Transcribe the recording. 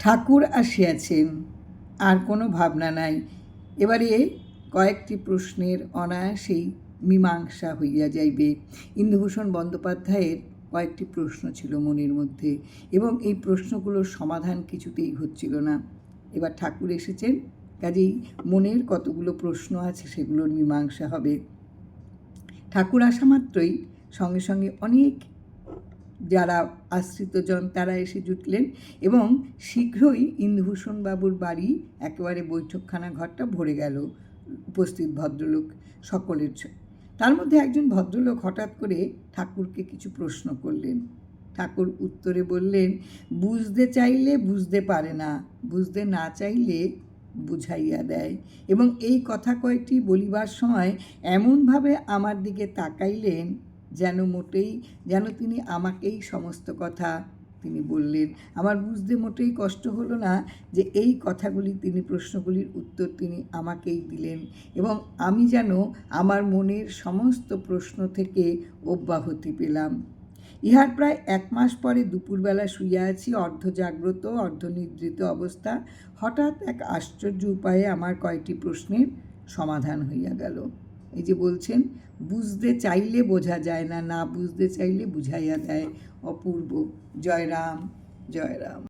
ঠাকুর আসিয়াছেন, আর কোনো ভাবনা নাই। এবারে কয়েকটি প্রশ্নের অনায়াসেই মীমাংসা হইয়া যাইবে। ইন্দুভূষণ বন্দ্যোপাধ্যায়ের কয়েকটি প্রশ্ন ছিল মনের মধ্যে, এবং এই প্রশ্নগুলোর সমাধান কিছুতেই হচ্ছিল না। এবার ঠাকুর এসেছেন, কাজেই মনের কতগুলো প্রশ্ন আছে সেগুলোর মীমাংসা হবে। ঠাকুর আসা মাত্রই সঙ্গে সঙ্গে অনেক যারা আশ্রিতজন তারা এসে জুটলেন, এবং শীঘ্রই ইন্দুভূষণ বাবুর বাড়ি একেবারে বৈঠকখানা ঘরটা ভরে গেল উপস্থিত ভদ্রলোক সকলের। তার মধ্যে একজন ভদ্রলোক হঠাৎ করে ঠাকুরকে কিছু প্রশ্ন করলেন। ঠাকুর উত্তরে বললেন, বুঝতে চাইলে বুঝতে পারে না, বুঝতে না চাইলে বুঝাইয়া দেয়। এবং এই কথা কয়েকটি বলিবার সময় এমনভাবে আমার দিকে তাকাইলেন যেন তিনি আমাকেই সমস্ত কথা তিনি বললেন। আমার বুঝতে মোটেই কষ্ট হলো না যে এই কথাগুলি প্রশ্নগুলির উত্তর তিনি আমাকেই দিলেন, এবং আমি যেন আমার মনের সমস্ত প্রশ্ন থেকে অব্যাহতি পেলাম। ইহার প্রায় 1 মাস পরে দুপুরবেলা শুইয়া আছি, অর্ধজাগ্রত অর্ধনিদ্রিত অবস্থা। হঠাৎ এক আশ্চর্য উপায়ে আমার কয়েকটি প্রশ্নের সমাধান হইয়া গেল। এই যে বলছেন, বুঝতে চাইলে বোঝা যায় না, না বুঝতে চাইলে বুঝাইয়া দেয়। অপূর্ব। জয় রাম, জয় রাম।